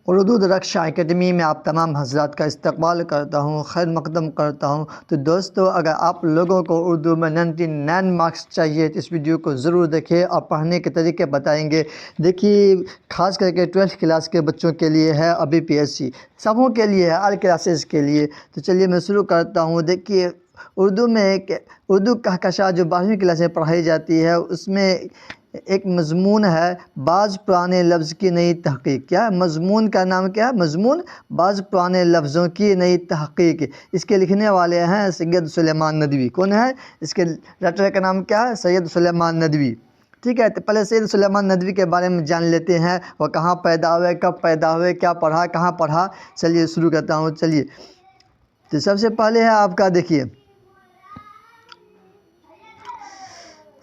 اردو رکشا academy میں آپ تمام حضرات کا استقبال کرتا ہوں، خیر مقدم کرتا ہوں۔ تو دوستو، اگر آپ لوگوں کو اردو میں 99 مارکس چاہیے تو اس ویڈیو کو ضرور دیکھیں اور پڑھنے کے طریقے بتائیں گے۔ دیکھیے، خاص کر کے 12th کلاس کے بچوں کے لیے ہے اور BPSC سبوں کے لیے ہے، آل کلاسز کے لیے۔ تو چلیے میں شروع کرتا ہوں۔ دیکھیے، اردو میں اردو کہکشاں جو 12ویں کلاس میں پڑھائی جاتی ہے، اس میں ایک مضمون ہے بعض پرانے لفظ کی نئی تحقیق۔ کیا مضمون کا نام کیا ہے؟ مضمون بعض پرانے لفظوں کی نئی تحقیق۔ اس کے لکھنے والے ہیں سید سلیمان ندوی۔ کون ہے؟ اس کے رائٹر کا نام کیا ہے؟ سید سلیمان ندوی۔ ٹھیک ہے، تو پہلے سید سلیمان ندوی کے بارے میں جان لیتے ہیں، وہ کہاں پیدا ہوئے، کب پیدا ہوئے، کیا پڑھا، کہاں پڑھا۔ چلیے شروع کرتا ہوں۔ چلیے، تو سب سے پہلے ہے آپ کا، دیکھیے،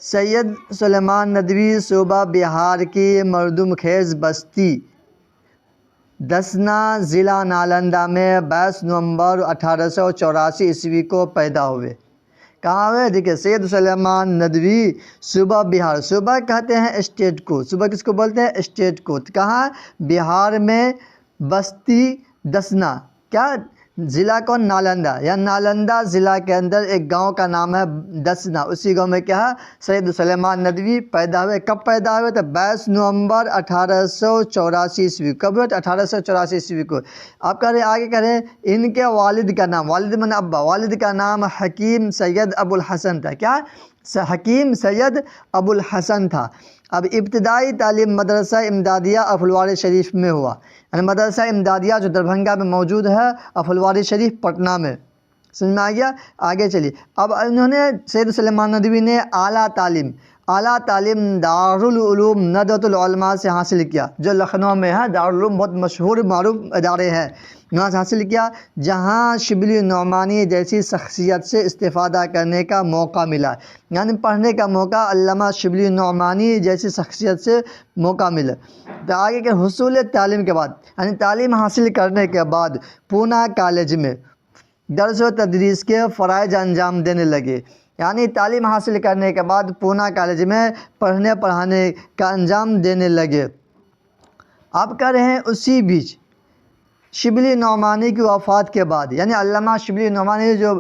سید سلیمان ندوی صوبہ بہار کی مردم خیز بستی دسنا، ضلع نالندہ میں 22 نومبر 1884 عیسوی کو پیدا ہوئے۔ کہاں ہوئے؟ دیکھیے، سید سلیمان ندوی صوبہ بہار، صوبہ کہتے ہیں اسٹیٹ کو، صوبہ کس کو بولتے ہیں؟ اسٹیٹ کو۔ کہاں؟ بہار میں، بستی دسنا، کیا ضلع کو؟ نالندہ، یا نالندہ ضلع کے اندر ایک گاؤں کا نام ہے دسنا، اسی گاؤں میں کیا ہے؟ سید سلیمان ندوی پیدا ہوئے۔ کب پیدا ہوئے؟ تو 22 نومبر 1884 عیسوی۔ کب ہوئے؟ 1884 عیسوی کو۔ آپ کہہ رہے ہیں، آگے کہہ رہے ہیں ان کے والد کا نام، والد من ابا، والد کا نام حکیم سید ابو الحسن تھا۔ کیا؟ حکیم سید ابو الحسن تھا۔ اب ابتدائی تعلیم مدرسہ امدادیہ پھلواری شریف میں ہوا، یعنی مدرسہ امدادیہ جو دربھنگا میں موجود ہے اور پھلواری شریف پٹنہ میں۔ سمجھ میں آ گیا؟ آگے چلیے، اب انہوں نے سید سلیمان ندوی نے اعلیٰ تعلیم دارالعلوم ندوۃ العلماء سے حاصل کیا، جو لکھنؤ میں ہے۔ دارالعلوم بہت مشہور معروف ادارے ہیں، وہاں سے حاصل کیا، جہاں شبلی نعمانی جیسی شخصیت سے استفادہ کرنے کا موقع ملا، یعنی پڑھنے کا موقع علامہ شبلی نعمانی جیسی شخصیت سے موقع ملا۔ تو آگے کے حصول تعلیم کے بعد، یعنی تعلیم حاصل کرنے کے بعد پونا کالج میں درس و تدریس کے فرائض انجام دینے لگے، یعنی تعلیم حاصل کرنے کے بعد پونا کالج میں پڑھنے پڑھانے کا انجام دینے لگے۔ آپ کہہ رہے ہیں اسی بیچ شبلی نعمانی کی وفات کے بعد، یعنی علامہ شبلی نعمانی جو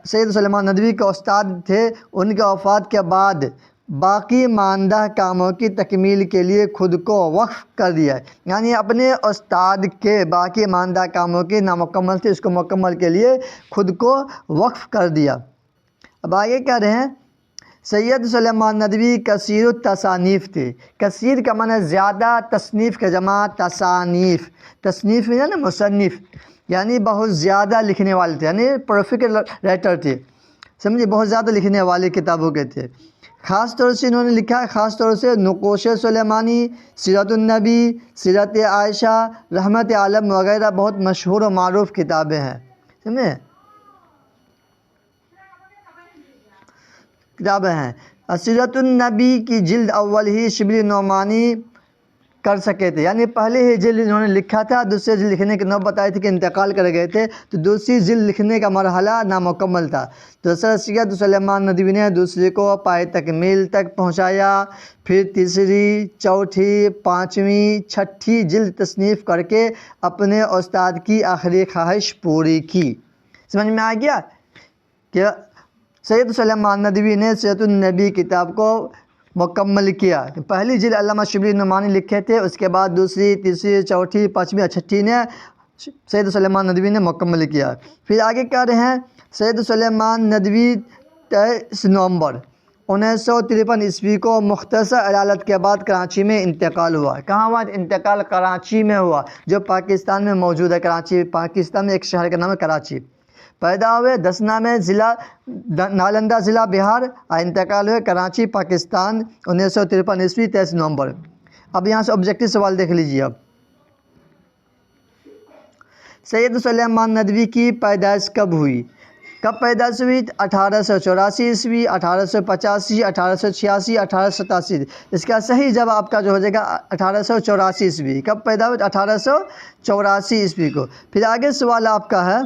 سید سلیمان ندوی کے استاد تھے، ان کے وفات کے بعد باقی ماندہ کاموں کی تکمیل کے لیے خود کو وقف کر دیا، یعنی اپنے استاد کے باقی ماندہ کاموں کی نامکمل تھی، اس کو مکمل کے لیے خود کو وقف کر دیا۔ اب آگے کہہ رہے ہیں سید سلیمان ندوی کثیر التصانیف تھے۔ کثیر کا معنی زیادہ، تصنیف کا جمع تصانیف، تصنیف ہے نا مصنف، یعنی بہت زیادہ لکھنے والے تھے، یعنی پروفیکٹ رائٹر تھے، سمجھے، بہت زیادہ لکھنے والے کتابوں کے تھے۔ خاص طور سے انہوں نے لکھا ہے، خاص طور سے نقوش سلیمانی، سیرت النبی، سیرت عائشہ، رحمت عالم وغیرہ بہت مشہور و معروف کتابیں ہیں، سمجھے، کتابیں ہیں۔ سیرت النبی کی جلد اول ہی شبلی نعمانی کر سکے تھے، یعنی پہلے ہی جلد انہوں نے لکھا تھا، دوسرے جلد لکھنے کی نوبت آئی تھی کہ انتقال کر گئے تھے، تو دوسری جلد لکھنے کا مرحلہ نامکمل تھا، تو سر سید سلیمان ندوی نے دوسری کو پائے تکمیل تک پہنچایا، پھر تیسری، چوتھی، پانچویں، چھٹی جلد تصنیف کر کے اپنے استاد کی آخری خواہش پوری کی۔ سمجھ میں آ گیا کہ سید سلیمان ندوی نے سیرت النبی کتاب کو مکمل کیا۔ پہلی جلد علامہ شبلی نعمانی لکھے تھے، اس کے بعد دوسری، تیسری، چوتھی، پانچویں اور چھٹی نے سید سلیمان ندوی نے مکمل کیا۔ پھر آگے کہہ رہے ہیں سید سلیمان ندوی 23 نومبر 1953 عیسوی کو مختصر عدالت کے بعد کراچی میں انتقال ہوا۔ کہاں ہوا انتقال؟ کراچی میں ہوا، جو پاکستان میں موجود ہے۔ کراچی پاکستان میں ایک شہر کا نام ہے کراچی۔ پیدا ہوئے دسنا میں، ضلع نالندہ، ضلع بہار، انتقال ہوئے کراچی پاکستان 1953 عیسوی 23 نومبر۔ اب یہاں سے آبجیکٹیو سوال دیکھ لیجیے۔ اب سید سلیمان ندوی کی پیدائش کب ہوئی؟ کب پیدائش ہوئی؟ 1884 عیسوی، 1885، 1886، 1887۔ اس کا صحیح جواب آپ کا جو ہو جائے گا 1884 عیسوی۔ کب پیدا ہوئی؟ 1884 عیسوی کو۔ پھر آگے سوال آپ کا ہے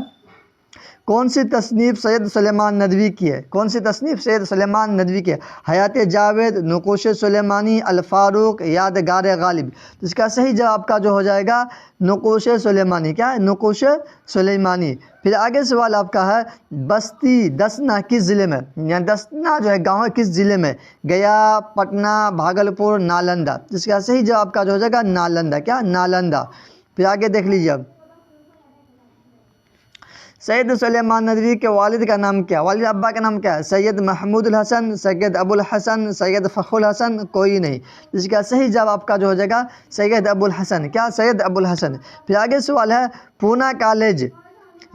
کون سی تصنیف سید سلیمان ندوی کی ہے؟ کون سی تصنیف سید سلیمان ندوی کی ہے؟ حیات جاوید، نقوش سلیمانی، الفاروق، یادگار غالب۔ تو اس کا صحیح جواب کا جو ہو جائے گا نقوش سلیمانی۔ کیا ہے؟ نقوش سلیمانی۔ پھر آگے سوال آپ کا ہے بستی دسنا کس ضلع میں؟ یعنی دسنا جو ہے گاؤں ہے کس ضلع میں؟ گیا، پٹنہ، بھاگلپور، نالندہ۔ اس کا صحیح جواب کا جو ہو جائے گا نالندہ۔ کیا؟ نالندہ۔ پھر آگے دیکھ لیجیے اب سید سلیمان ندوی کے والد کا نام کیا؟ والد ابا کا نام کیا ہے؟ سید محمود الحسن، سید ابو الحسن، سید فخر الحسن، کوئی نہیں۔ اس کا صحیح جواب آپ کا جو ہو جائے گا سید ابو الحسن۔ کیا؟ سید ابو الحسن۔ پھر آگے سوال ہے پونا کالج۔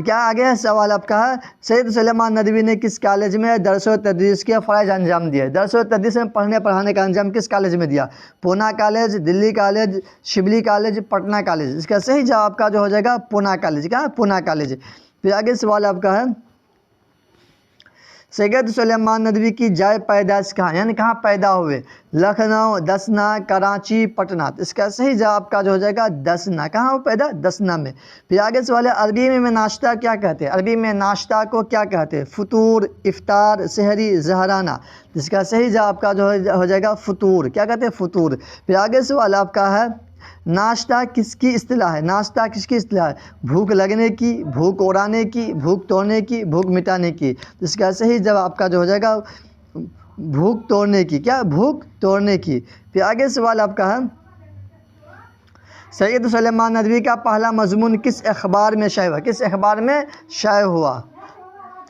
کیا آگے ہے سوال آپ کا ہے سید سلیمان ندوی نے کس کالج میں درس و تدریس کے فرائض انجام دیے؟ درس و تدریس میں پڑھنے پڑھانے کا انجام کس کالج میں دیا؟ Poona college, Delhi college, Shibli college, Patna college. اس کا صحیح جواب کا جو ہو جائے گا پونا کالج۔ کیا؟ پونا کالج۔ پھر آگے سوال آپ کا ہے سید سلیمان ندوی کی جائے پیدائش کہاں؟ یعنی کہاں پیدا ہوئے؟ لکھنؤ، دسنا، کراچی، پٹنہ۔ اس کا صحیح جواب کا جو ہو جائے گا دسنا۔ کہاں ہو پیدا؟ دسنا میں۔ پھر آگے سوال ہے عربی میں ناشتہ کیا کہتے ہیں؟ عربی میں ناشتہ کو کیا کہتے ہیں؟ فطور، افطار، سحری، ظہرانہ۔ اس کا صحیح جواب کا جو ہو جائے گا فطور۔ کیا کہتے ہیں؟ فطور۔ پھر آگے سوال آپ کا ہے ناشتہ کس کی اصطلاح ہے؟ ناشتہ کس کی اصطلاح ہے؟ بھوک لگنے کی، بھوک اڑانے کی، بھوک توڑنے کی، بھوک مٹانے کی۔ اس کا صحیح جواب آپ کا جو ہو جائے گا بھوک توڑنے کی۔ کیا؟ بھوک توڑنے کی۔ پھر آگے سوال آپ کا ہے سید سلیمان ندوی کا پہلا مضمون کس اخبار میں شائع ہوا؟ کس اخبار میں شائع ہوا؟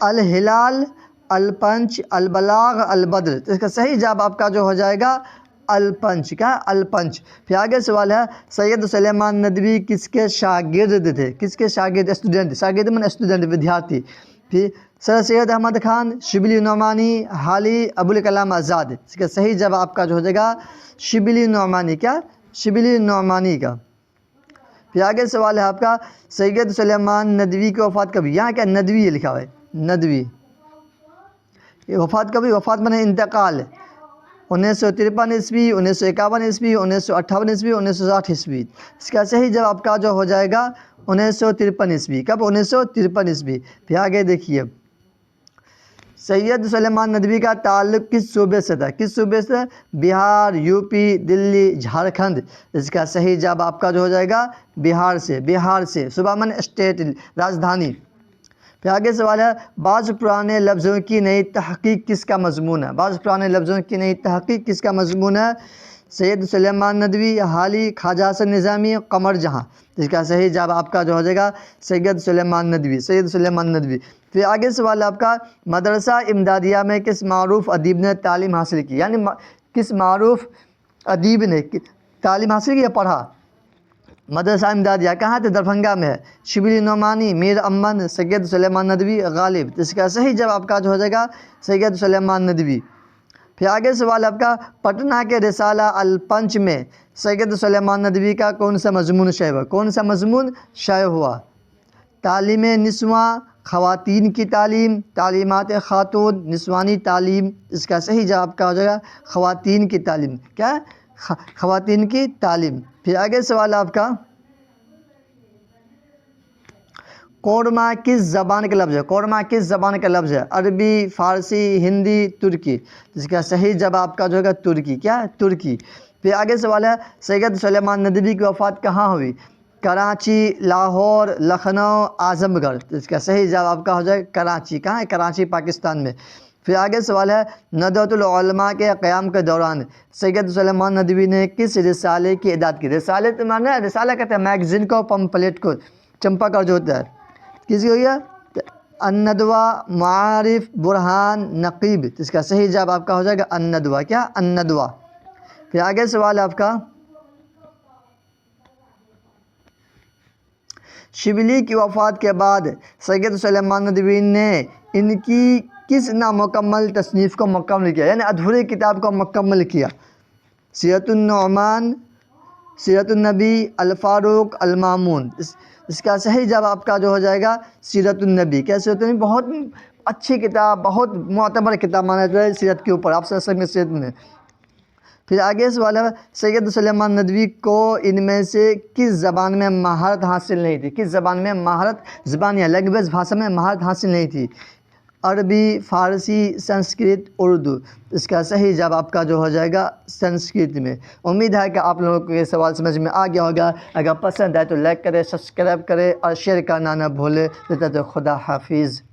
الہلال، الپنچ، البلاغ، البدر۔ تو اس کا صحیح جواب آپ کا جو ہو جائے گا الپنچ۔ کیا؟ الپنچ۔ پھر آگے سوال ہے سید سلیمان ندوی کس کے شاگرد تھے؟ کس کے شاگرد؟ اسٹوڈنٹ۔ شاگرد من اسٹوڈنٹ، ودیارتھی۔ پھر سر سید احمد خان، شبلی نعمانی، حالی، ابوالکلام آزاد۔ اس کا صحیح جواب آپ کا جو ہو جائے گا شبلی نعمانی۔ کیا؟ شبلی نعمانی کا۔ پھر آگے سوال ہے آپ کا سید سلیمان ندوی کی وفات کبھی؟ یہاں کیا ندوی لکھا ہوا ہے؟ ندوی۔ یہ وفات کبھی؟ وفات میں انتقال 1953 عیسوی، 1951 عیسوی، 1958 عیسوی، 1960 عیسوی۔ اس کا صحیح جواب آپ کا جو ہو جائے گا 1953 عیسوی۔ کب؟ 1953 عیسوی۔ پھر آگے دیکھیے سید سلیمان ندوی کا تعلق کس صوبے سے تھا؟ کس صوبے سے؟ بہار، یو پی، دلی، جھارکھنڈ۔ اس کا صحیح جواب آپ کا جو ہو جائے گا بہار سے۔ بہار سے، صوبہ من اسٹیٹ، راجدھانی۔ پھر آگے سوال ہے بعض پرانے لفظوں کی نئی تحقیق کس کا مضمون ہے؟ بعض پرانے لفظوں کی نئی تحقیق کس کا مضمون ہے؟ سید سلیمان ندوی، حالی، خواجہ حسن نظامی، قمر جہاں۔ اس کا صحیح جواب آپ کا جو ہو جائے گا سید سلیمان ندوی۔ سید سلیمان ندوی۔ پھر آگے سوال آپ کا مدرسہ امدادیہ میں کس معروف ادیب نے تعلیم حاصل کی؟ یعنی کس معروف ادیب نے تعلیم حاصل کی یا پڑھا؟ مدرسہ امدادیہ کہاں تھے؟ دربھنگا میں ہے۔ شبلی نعمانی، میر امن، سید سلیمان ندوی، غالب۔ اس کا صحیح جواب آپ کا جو ہو جائے گا سید سلیمان ندوی۔ پھر آگے سوال آپ کا پٹنہ کے رسالہ الپنچ میں سید سلیمان ندوی کا کون سا مضمون شائع ہوا؟ کون سا مضمون شائع ہوا؟ تعلیم نسواں، خواتین کی تعلیم، تعلیمات خاتون، نسوانی تعلیم۔ اس کا صحیح جواب کا ہو جائے گا خواتین کی تعلیم۔ کیا؟ خواتین کی تعلیم۔ پھر آگے سوال آپ کا قورمہ کس زبان کا لفظ ہے؟ قورمہ کس زبان کا لفظ ہے؟ عربی، فارسی، ہندی، ترکی۔ اس کا صحیح جواب آپ کا جو ہوگا ترکی۔ کیا؟ ترکی۔ پھر آگے سوال ہے سید سلیمان ندوی کی وفات کہاں ہوئی؟ کراچی، لاہور، لکھنؤ، اعظم گڑھ۔ اس کا صحیح جواب آپ کا ہو جائے کراچی۔ کہاں ہے؟ کراچی، پاکستان میں۔ پھر آگے سوال ہے ندوۃ العلماء کے قیام کے دوران سید سلیمان ندوی نے کس رسالے کی اعداد کی؟ رسالے تو مانا رسالہ کہتے ہیں میگزین کو، پمپلیٹ کو، چمپا کا جو ہوتا ہے کس کی ہوئی ہے؟ الندوہ، معارف، برہان، نقیب۔ اس کا صحیح جواب آپ کا ہو جائے گا الندوہ۔ کیا؟ الندوہ۔ پھر آگے سوال آپ کا شبلی کی وفات کے بعد سید سلیمان ندوی نے ان کی کس نامکمل تصنیف کو مکمل کیا؟ یعنی ادھوری کتاب کو مکمل کیا؟ سیرت النعمان، سیرت النبی، الفاروق، المامون۔ اس کا صحیح جواب آپ کا جو ہو جائے گا سیرت النبی۔ کیا؟ سیرت النبی بہت اچھی کتاب، بہت معتبر کتاب مانا جائے سیرت کے اوپر، آپ سے سیرت میں۔ پھر آگے سوال ہے سید سلیمان ندوی کو ان میں سے کس زبان میں مہارت حاصل نہیں تھی؟ کس زبان میں مہارت، زبان یا لینگویج بھاشا میں مہارت حاصل نہیں تھی؟ عربی، فارسی، سنسکرت، اردو۔ اس کا صحیح جواب آپ کا جو ہو جائے گا سنسکرت میں۔ امید ہے کہ آپ لوگوں کو یہ سوال سمجھ میں آ گیا ہوگا۔ اگر پسند ہے تو لائک کرے، سبسکرائب کرے اور شیئر کرنا نہ بھولے۔ تو خدا حافظ۔